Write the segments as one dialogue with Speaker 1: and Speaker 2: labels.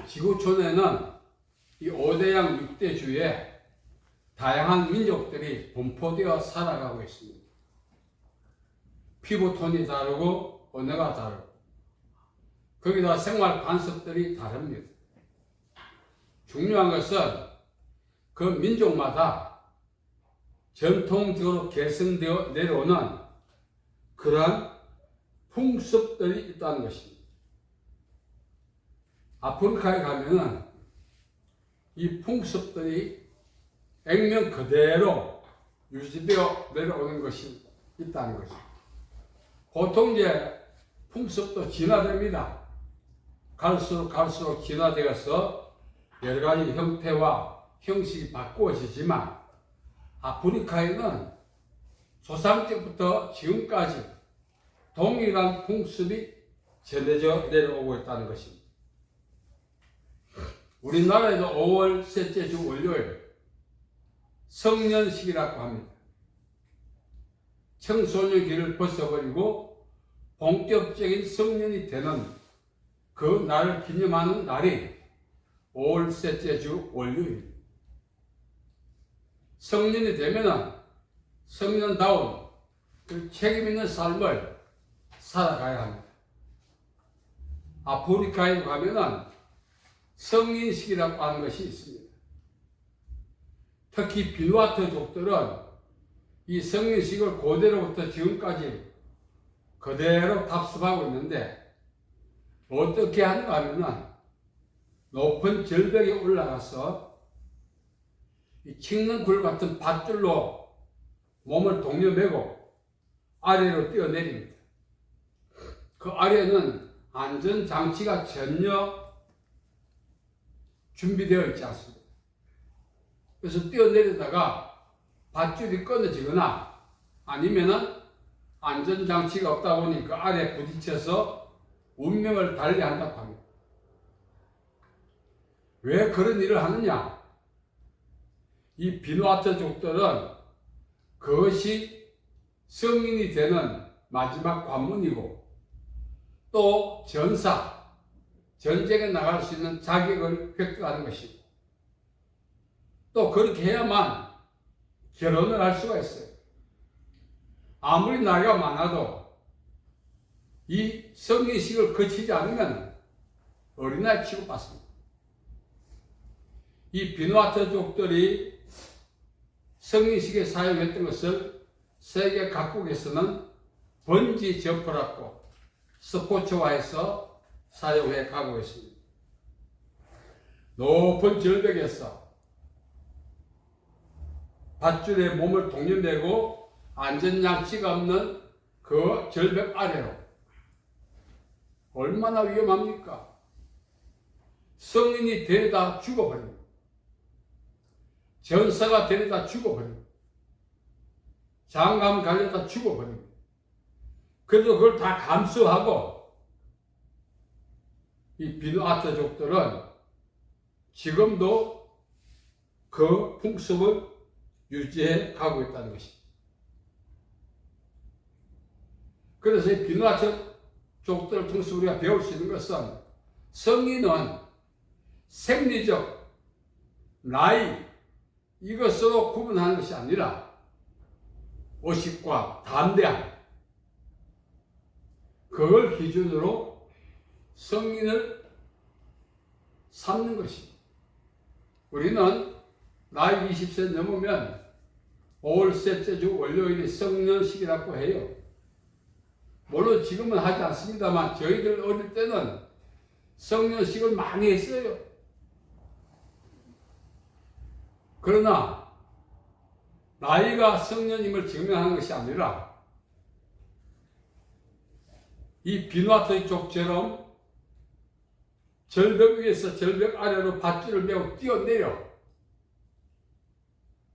Speaker 1: 지구촌에는 이 5대양 6대주에 다양한 민족들이 분포되어 살아가고 있습니다. 피부톤이 다르고 언어가 다르고 거기다 생활 관습들이 다릅니다. 중요한 것은 그 민족마다 전통적으로 계승되어 내려오는 그러한 풍습들이 있다는 것입니다. 아프리카에 가면은 이 풍습들이 액면 그대로 유지되어 내려오는 것이 있다는 것입니다. 보통 이제 풍습도 진화됩니다. 갈수록 진화되어서 여러 가지 형태와 형식이 바꾸어지지만 아프리카에는 조상 때부터 지금까지 동일한 풍습이 전해져 내려오고 있다는 것입니다. 우리나라에도 5월 셋째 주 월요일 성년식이라고 합니다. 청소년 길을 벗어버리고 본격적인 성년이 되는 그 날을 기념하는 날이 5월 셋째 주 월요일. 성년이 되면은 성년다운 그 책임 있는 삶을 살아가야 합니다. 아프리카에 가면은 성인식이라고 하는 것이 있습니다. 특히 비누아트족들은 이 성인식을 고대로부터 지금까지 그대로 답습하고 있는데 어떻게 하는가 하면은 높은 절벽에 올라가서 이 칡는굴 같은 밧줄로 몸을 동여매고 아래로 뛰어내립니다. 그 아래에는 안전장치가 전혀 준비되어 있지 않습니다. 그래서 뛰어내리다가 밧줄이 끊어지거나 아니면은 안전장치가 없다 보니 그 아래에 부딪혀서 운명을 달리한다고 합니다. 왜 그런 일을 하느냐? 이 비누아트족들은 그것이 성인이 되는 마지막 관문이고 또 전쟁에 나갈 수 있는 자격을 획득하는 것이고 또 그렇게 해야만 결혼을 할 수가 있어요. 아무리 나이가 많아도 이 성인식을 거치지 않으면 어린아이 취급받습니다. 이 비누아트족들이 성인식에 사용했던 것을 세계 각국에서는 번지 점프라고 스포츠화해서 사용해 가고 있습니다. 높은 절벽에서 밧줄에 몸을 동여매고 안전장치가 없는 그 절벽 아래로 얼마나 위험합니까? 성인이 데려다 죽어버립니다. 전사가 데려다 죽어버립니다. 장감 갈려다 죽어버립니다. 그래도 그걸 다 감수하고 이 비누아트족들은 지금도 그 풍습을 유지해 가고 있다는 것입니다. 그래서 이 비누아트족들을 통해서 우리가 배울 수 있는 것은 성인은 생리적 나이 이것으로 구분하는 것이 아니라 의식과 담대함 그걸 기준으로 성인을 삼는 것입니다. 우리는 나이 20세 넘으면 5월 셋째 주 월요일이 성년식이라고 해요. 물론 지금은 하지 않습니다만 저희들 어릴 때는 성년식을 많이 했어요. 그러나 나이가 성년임을 증명하는 것이 아니라 이 비누아트족처럼 절벽 위에서 절벽 아래로 밧줄을 메고 뛰어내려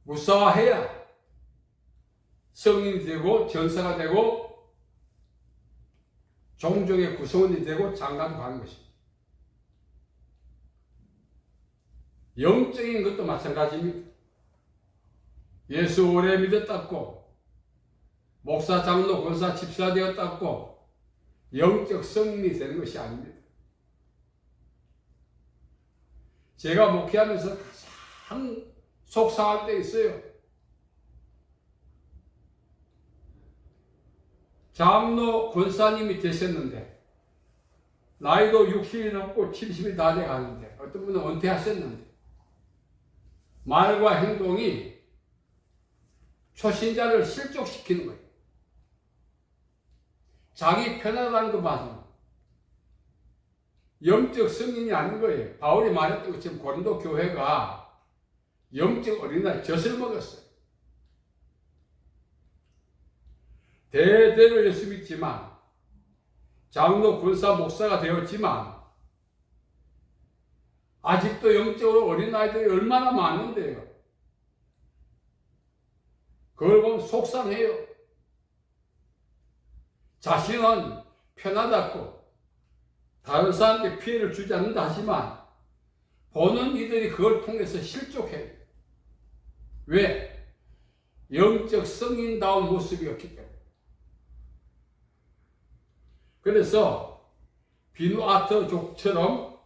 Speaker 1: 무사해야 성인이 되고 전사가 되고 종족의 구성원이 되고 장가도 가는 것입니다. 영적인 것도 마찬가지입니다. 예수 오래 믿었다고 목사, 장로, 권사, 집사 되었다고 영적 성인이 되는 것이 아닙니다. 제가 목회하면서 가장 속상할 때 있어요. 장로 권사님이 되셨는데 나이도 60이 넘고 70이 다 돼가는데 어떤 분은 은퇴하셨는데 말과 행동이 초신자를 실족시키는 거예요. 자기 편하다는 것만 영적 성인이 아닌 거예요. 바울이 말했던 것처럼 고린도 교회가 영적 어린아이 젖을 먹었어요. 대대로 예수 믿지만 장로, 군사, 목사가 되었지만 아직도 영적으로 어린아이들이 얼마나 많은데요. 그걸 보면 속상해요. 자신은 편하다고 다른 사람에게 피해를 주지 않는다 하지만 보는 이들이 그걸 통해서 실족해요. 왜? 영적 성인다운 모습이 없기 때문에. 그래서 비누아트족처럼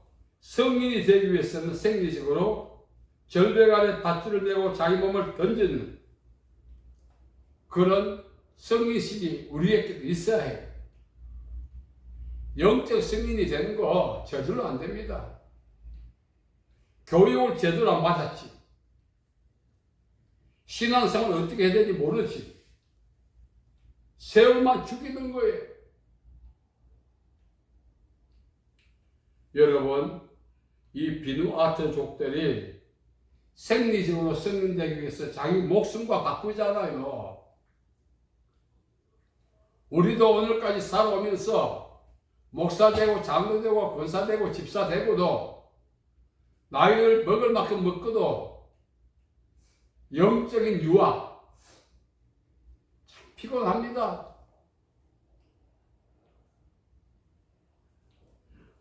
Speaker 1: 성인이 되기 위해서는 생리적으로 절벽 아래 밧줄을 메고 자기 몸을 던지는 그런 성인식이 우리에게도 있어야 해요. 영적 성인이 되는 거 저절로 안 됩니다. 교육을 제대로 안 받았지. 신앙생활을 어떻게 해야 되는지 모르지. 세월만 죽이는 거예요. 여러분, 이 비누아트족들이 생리적으로 성인되기 위해서 자기 목숨과 바꾸잖아요. 우리도 오늘까지 살아오면서 목사 되고 장로 되고 권사 되고 집사 되고도 나이를 먹을 만큼 먹고도 영적인 유아 참 피곤합니다.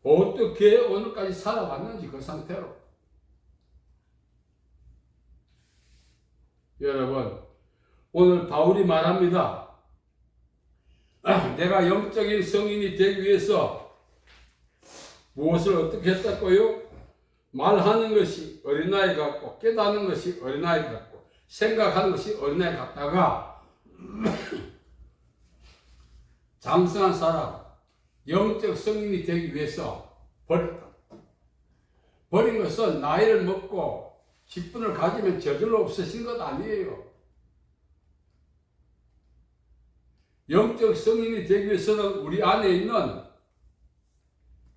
Speaker 1: 어떻게 오늘까지 살아왔는지 그 상태로. 여러분, 오늘 바울이 말합니다. 내가 영적인 성인이 되기 위해서 무엇을 어떻게 했다고요? 말하는 것이 어린아이 같고 깨닫는 것이 어린아이 같고 생각하는 것이 어린아이 같다가 장성한 사람, 영적 성인이 되기 위해서 버렸다. 버린 것은 나이를 먹고 직분을 가지면 저절로 없어진 것 아니에요. 영적 성인이 되기 위해서는 우리 안에 있는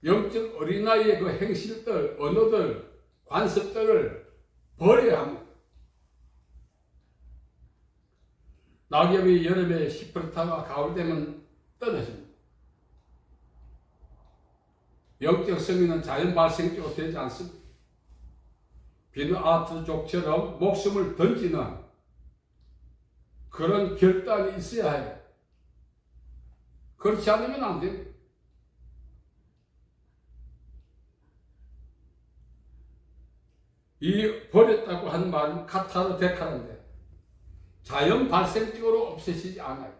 Speaker 1: 영적 어린아이의 그 행실들, 언어들, 관습들을 버려야 합니다. 낙엽이 여름에 시퍼렇다가 가을 되면 떨어집니다. 영적 성인은 자연 발생적으로 되지 않습니다. 비누아트족처럼 목숨을 던지는 그런 결단이 있어야 해요. 그렇지 않으면 안 됩니다. 이 버렸다고 하는 말은 카타르 데카르인데 자연 발생적으로 없애지지 않아요.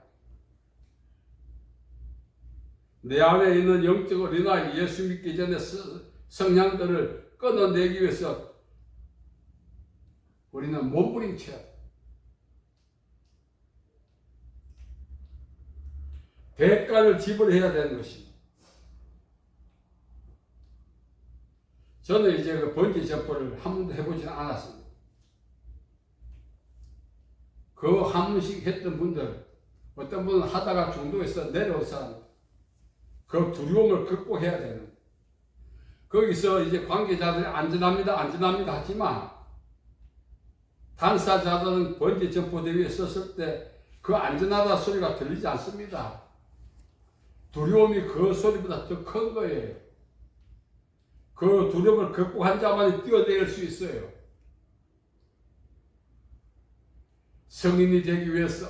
Speaker 1: 내 안에 있는 영적 어린아이 예수 믿기 전에 성향들을 끊어내기 위해서 우리는 몸부림쳐야 돼요. 대가를 지불해야 되는 것입니다. 저는 이제 그 번지 점프를 한 번도 해보지는 않았습니다. 그 한 번씩 했던 분들, 어떤 분은 하다가 중도에서 내려온 사람, 그 두려움을 극복해야 되는. 거기서 이제 관계자들이 안전합니다, 안전합니다 하지만 당사자들은 번지 점프대 위에 섰을 때 그 안전하다 소리가 들리지 않습니다. 두려움이 그 소리보다 더 큰 거예요. 그 두려움을 극복한 자만이 뛰어내릴 수 있어요. 성인이 되기 위해서,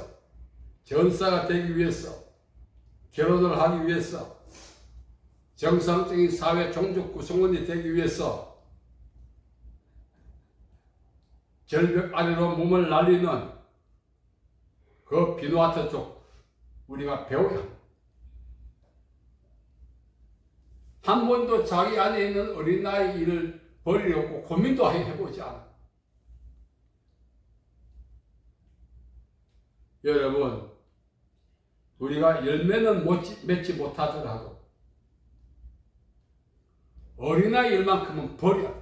Speaker 1: 전사가 되기 위해서, 결혼을 하기 위해서, 정상적인 사회 종족 구성원이 되기 위해서 절벽 아래로 몸을 날리는 그 비누아트족 우리가 배워야 합니다. 한 번도 자기 안에 있는 어린아이 일을 버리려고 고민도 해보지 않아. 여러분, 우리가 열매는 맺지 못하더라도 어린아이 일만큼은 버려.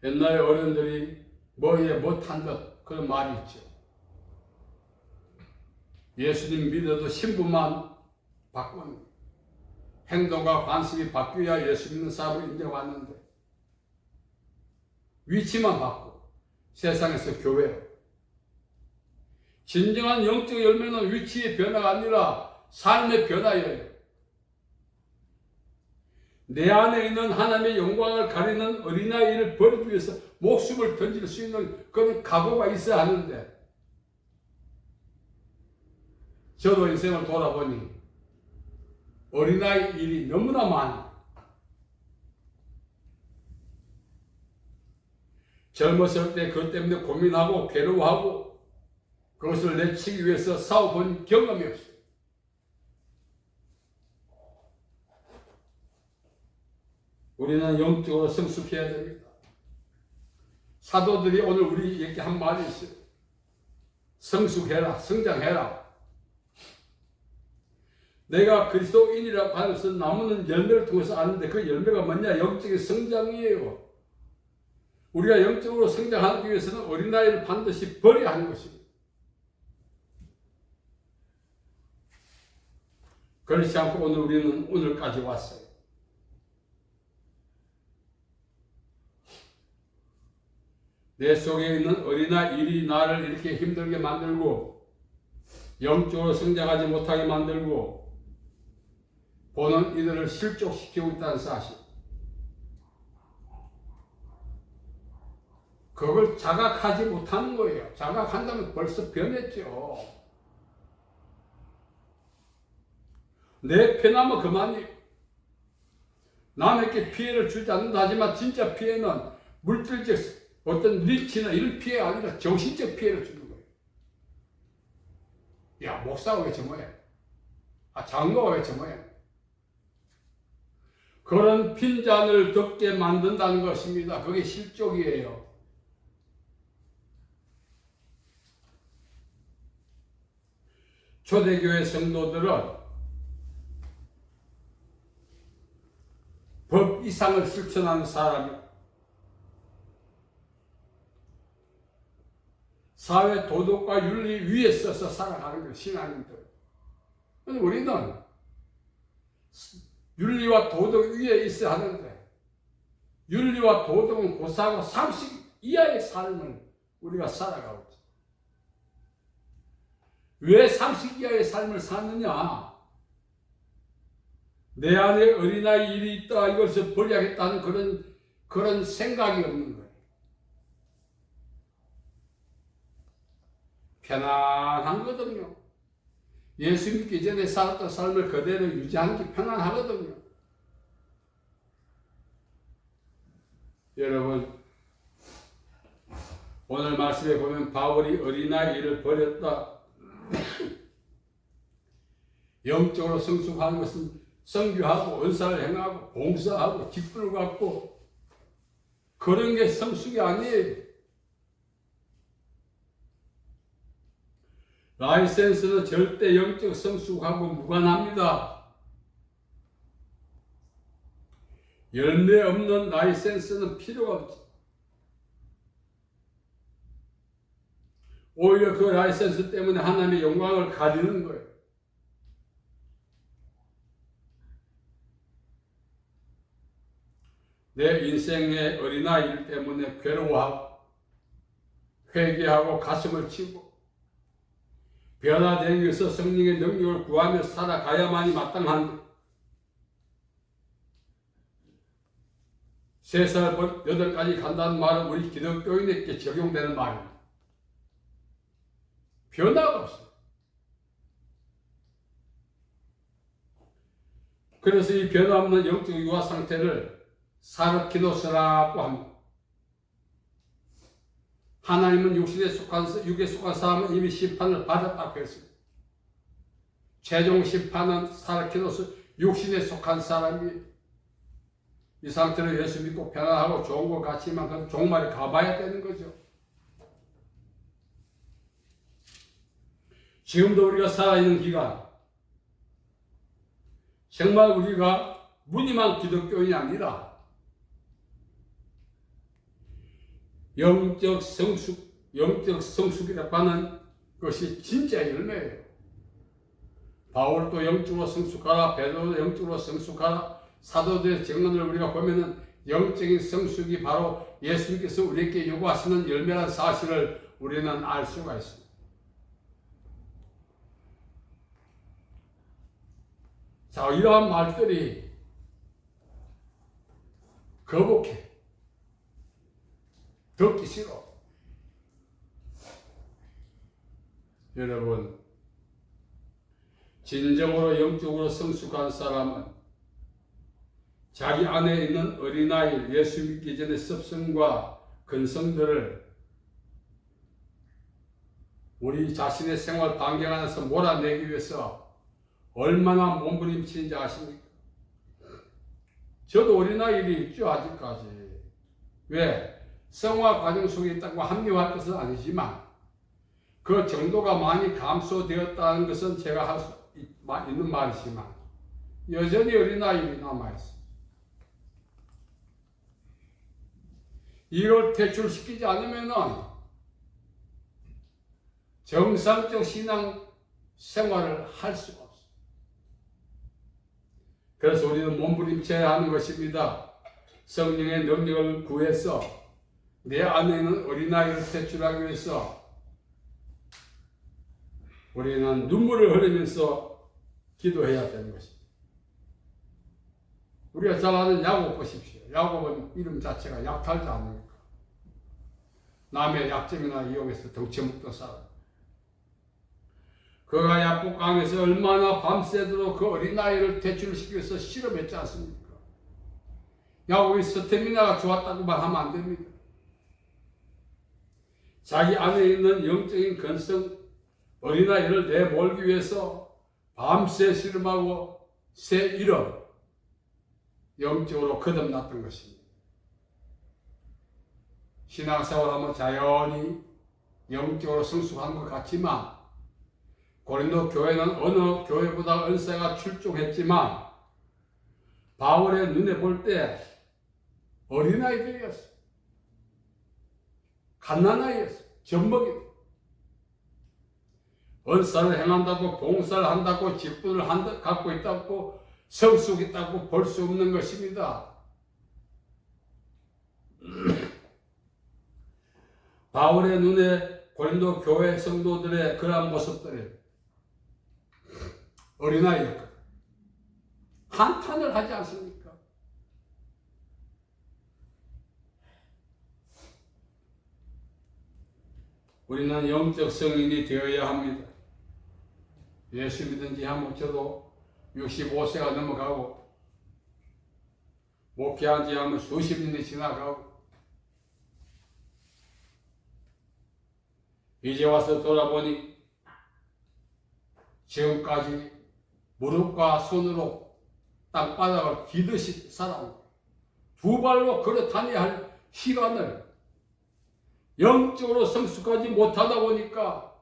Speaker 1: 옛날에 어른들이 뭐에 못한 듯 그런 말이 있죠. 예수님 믿어도 신분만 바꾸는 행동과 관습이 바뀌어야 예수 믿는 사람을 인정받는데 위치만 바꾸고 세상에서 교회로. 진정한 영적 열매는 위치의 변화가 아니라 삶의 변화예요. 내 안에 있는 하나님의 영광을 가리는 어린아이를 버리기 위해서 목숨을 던질 수 있는 그런 각오가 있어야 하는데, 저도 인생을 돌아보니 어린아이 일이 너무나 많이. 젊었을 때 그것 때문에 고민하고 괴로워하고 그것을 내치기 위해서 싸워본 경험이 없어요. 우리는 영적으로 성숙해야 됩니다. 사도들이 오늘 우리에게 한 말이 있어요. 성숙해라, 성장해라. 내가 그리스도인이라고 하는 것은 나무는 열매를 통해서 아는데 그 열매가 뭐냐? 영적인 성장이에요. 우리가 영적으로 성장하기 위해서는 어린아이를 반드시 버려야 하는 것입니다. 그렇지 않고 오늘 우리는 오늘까지 왔어요. 내 속에 있는 어린아이 일이 나를 이렇게 힘들게 만들고 영적으로 성장하지 못하게 만들고 보는 이들을 실족시키고 있다는 사실. 그걸 자각하지 못하는 거예요. 자각한다면 벌써 변했죠. 내 편하면 그만이에요. 남에게 피해를 주지 않는다 하지만 진짜 피해는 물질적 어떤 리치나 이런 피해가 아니라 정신적 피해를 주는 거예요. 야, 목사가 왜 저 모양? 장로가 왜 저 모양? 그런 핀잔을 덮게 만든다는 것입니다. 그게 실족이에요. 초대교회 성도들은 법 이상을 실천하는 사람이 사회 도덕과 윤리 위에 서서 살아가는 거예요. 신앙인들. 우리는 윤리와 도덕 위에 있어야 하는데 윤리와 도덕은 고사하고 상식 이하의 삶을 우리가 살아가고 있죠. 왜 상식 이하의 삶을 사느냐? 내 안에 어린아이 일이 있다, 이것을 버려야겠다는 그런 생각이 없는 거예요. 편안하거든요. 예수 믿기 전에 살았던 삶을 그대로 유지하는 게 편안하거든요. 여러분, 오늘 말씀에 보면 바울이 어린아이를 버렸다. 영적으로 성숙하는 것은 선교하고 은사를 행하고 봉사하고 기쁨을 갖고 그런 게 성숙이 아니에요. 라이센스는 절대 영적 성숙하고 무관합니다. 열매 없는 라이센스는 필요가 없죠. 오히려 그 라이센스 때문에 하나님의 영광을 가리는 거예요. 내 인생의 어린아이 때문에 괴로워하고 회개하고 가슴을 치고 변화되기 위해서 성령의 능력을 구하며 살아가야만이 마땅한데 3살, 8까지 간다는 말은 우리 기독교인에게 적용되는 말입니다. 변화가 없어요. 그래서 이 변화없는 영적 유아 상태를 사르키노스라고 합니다. 하나님은 육에 속한 사람은 이미 심판을 받았다고 했습니다. 최종 심판은 사르키노스 육신에 속한 사람이 이 상태로 예수 믿고 편안하고 좋은 것 같지만 그 종말에 가봐야 되는 거죠. 지금도 우리가 살아있는 기간 정말 우리가 무늬만 기독교인이 아니라 영적 성숙이라고 하는 것이 진짜 열매예요. 바울도 영적으로 성숙하라, 베드로도 영적으로 성숙하라, 사도들의 증언을 우리가 보면은 영적인 성숙이 바로 예수님께서 우리에게 요구하시는 열매라는 사실을 우리는 알 수가 있습니다. 자, 이러한 말들이 거북해, 듣기 싫어. 여러분, 진정으로 영적으로 성숙한 사람은 자기 안에 있는 어린아이, 예수 믿기 전의 습성과 근성들을 우리 자신의 생활 반경 안에서 몰아내기 위해서 얼마나 몸부림치는지 아십니까? 저도 어린아이들이 있죠, 아직까지. 왜? 성화 과정 속에 있다고 합리화할 것은 아니지만 그 정도가 많이 감소되었다는 것은 제가 할 수 있는 말이지만 여전히 어린아이들이 남아있어요. 이걸 퇴출시키지 않으면 정상적 신앙 생활을 할 수가 없어요. 그래서 우리는 몸부림쳐야 하는 것입니다. 성령의 능력을 구해서 내 안에 있는 어린아이를 퇴출하기 위해서 우리는 눈물을 흘리면서 기도해야 되는 것입니다. 우리가 잘 아는 야곱 보십시오. 야곱은 이름 자체가 약탈자 아닙니까? 남의 약점이나 이용해서 덩치먹던 사람. 그가 야곱 강에서 얼마나 밤새도록 그 어린아이를 퇴출시키기 위해서 실험했지 않습니까? 야곱이 스태미나가 좋았다고만 하면 안 됩니다. 자기 안에 있는 영적인 근성, 어린아이를 내몰기 위해서 밤새 실험하고 새 이름, 영적으로 거듭났던 것입니다. 신앙생활하면 자연히 영적으로 성숙한 것 같지만 고린도 교회는 어느 교회보다 은사가 출중했지만 바울의 눈에 볼 때 어린아이들이었어요. 갓난아이였어요. 젖먹이. 은사를 행한다고 봉사를 한다고 직분을 갖고 있다고 성숙 있다고 볼 수 없는 것입니다. 바울의 눈에 고린도 교회 성도들의 그러한 모습들이 어린아이였거든요. 한탄을 하지 않습니까? 우리는 영적 성인이 되어야 합니다. 예수 믿은 지 한 저도 65세가 넘어가고 목회한 지 하면 수십 년이 지나가고 이제 와서 돌아보니 지금까지 무릎과 손으로 땅바닥을 기듯이 살아오고 두 발로 걸어 다녀야 할 시간을 영적으로 성숙하지 못하다 보니까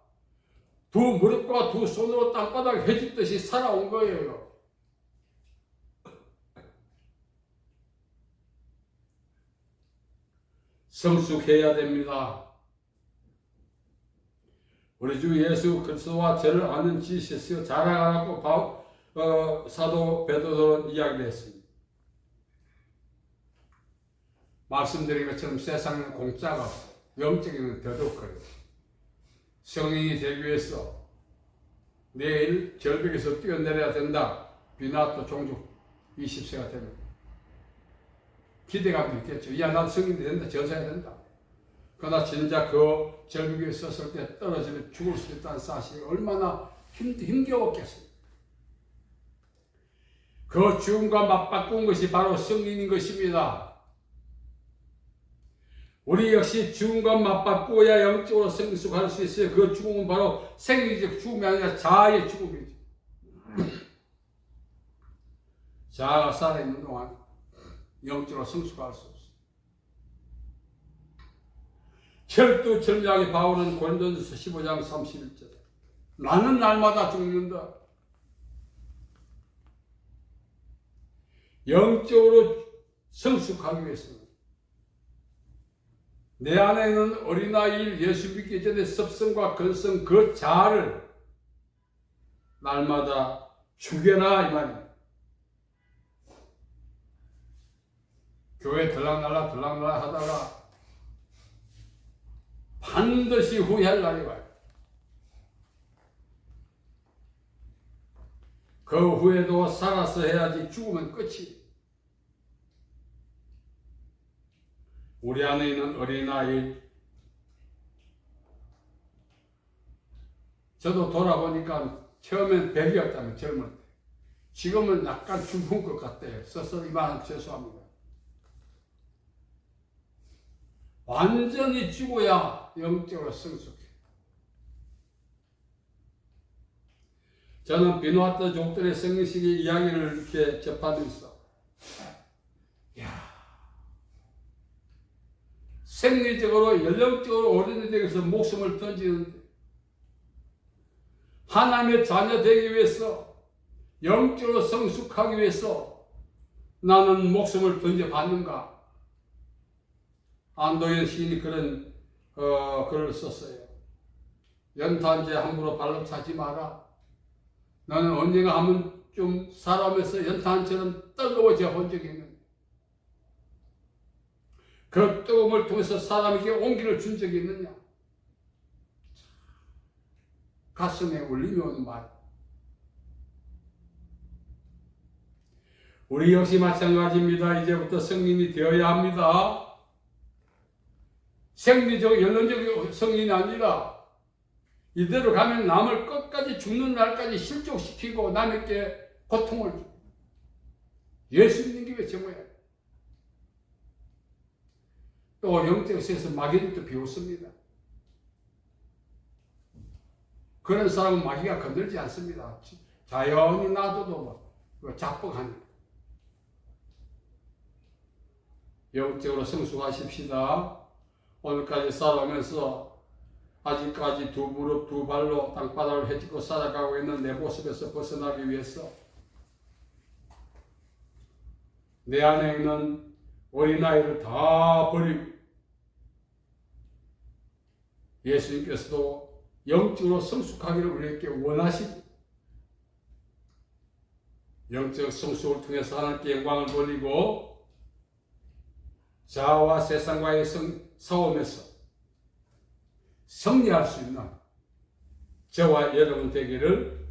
Speaker 1: 두 무릎과 두 손으로 땅바닥 헤집듯이 살아온 거예요. 성숙해야 됩니다. 우리 주 예수 그리스도와 저를 아는 지식에서 자라가라고 사도 베드로는 이야기를 했습니다. 말씀드린 것처럼 세상에는 공짜가 없어요. 영적인 더더욱 그래요. 성인이 되기 위해서 내일 절벽에서 뛰어내려야 된다. 비나또 종족 20세가 되면 기대감도 있겠죠. 야, 나도 성인이 된다. 전사해야 된다. 그러나 진짜 그 절벽에 섰을 때 떨어지면 죽을 수 있다는 사실이 얼마나 힘겨웠겠습니까? 그 죽음과 맞바꾼 것이 바로 성인인 것입니다. 우리 역시 죽음과 맞바꾸어야 영적으로 성숙할 수 있어요. 그 죽음은 바로 생리적 죽음이 아니라 자아의 죽음이죠. 자아가 살아있는 동안 영적으로 성숙할 수 없어요. 철두철미하게 바울은 고린도전서 15장 31절에 나는 날마다 죽는다. 영적으로 성숙하기 위해서는 내 안에 있는 어린아이를 예수 믿기 전에 습성과 근성 그 자아를 날마다 죽여라 이 말입니다. 교회 들락날락 하다가 반드시 후회할 날이 와요. 그 후에도 살아서 해야지 죽으면 끝이. 우리 안에 있는 어린아이, 저도 돌아보니까 처음엔 100이었다면 젊을 때 지금은 약간 죽은 것 같아요. 써서 이만 죄송합니다. 완전히 죽어야 영적으로 성숙해. 저는 비누아트 족들의 성리식의 이야기를 이렇게 접하면서 생리적으로 연령적으로 어린이들에게서 목숨을 던지는데 하나님의 자녀 되기 위해서 영적으로 성숙하기 위해서 나는 목숨을 던져봤는가? 안도현 시인이 그런 글을 썼어요. 연탄재 함부로 발로 차지 마라. 나는 언젠가 한번 좀 살아면서 연탄처럼 뜨거워져 본 적이 있는데 그 뜨거움을 통해서 사람에게 온기를 준 적이 있느냐? 가슴에 울림이 오는 말. 우리 역시 마찬가지입니다. 이제부터 성인이 되어야 합니다. 생리적, 연론적 성인이 아니라 이대로 가면 남을 끝까지 죽는 날까지 실족시키고 남에게 고통을 주고 예수 믿는 게 왜 정오야? 또 영적에서 마귀들도 비웃습니다. 그런 사람은 마귀가 건들지 않습니다. 자연히 놔둬도 자뻑하니까. 영적으로 성숙하십시다. 오늘까지 살아오면서 아직까지 두 무릎 두 발로 땅바닥을 헤집고 살아가고 있는 내 모습에서 벗어나기 위해서 내 안에 있는 어린아이를 다 버리고 예수님께서도 영적으로 성숙하기를 우리에게 원하시고 영적 성숙을 통해서 하나님께 영광을 돌리고 자아와 세상과의 싸움에서 승리할 수 있는 저와 여러분 되기를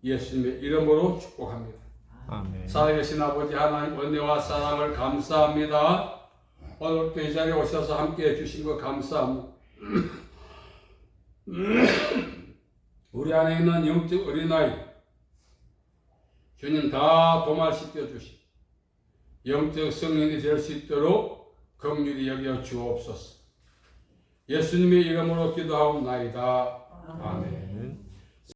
Speaker 1: 예수님의 이름으로 축복합니다.
Speaker 2: 아멘.
Speaker 1: 살아계신 아버지 하나님 은혜와 사랑을 감사합니다. 오늘도 이 자리에 오셔서 함께해 주신 것 감사합니다. 우리 안에 있는 영적 어린아이 주님 다 도말시켜 주시고 영적 성인이 될 수 있도록 긍휼히 여겨 주옵소서. 예수님의 이름으로 기도하옵나이다. 아멘.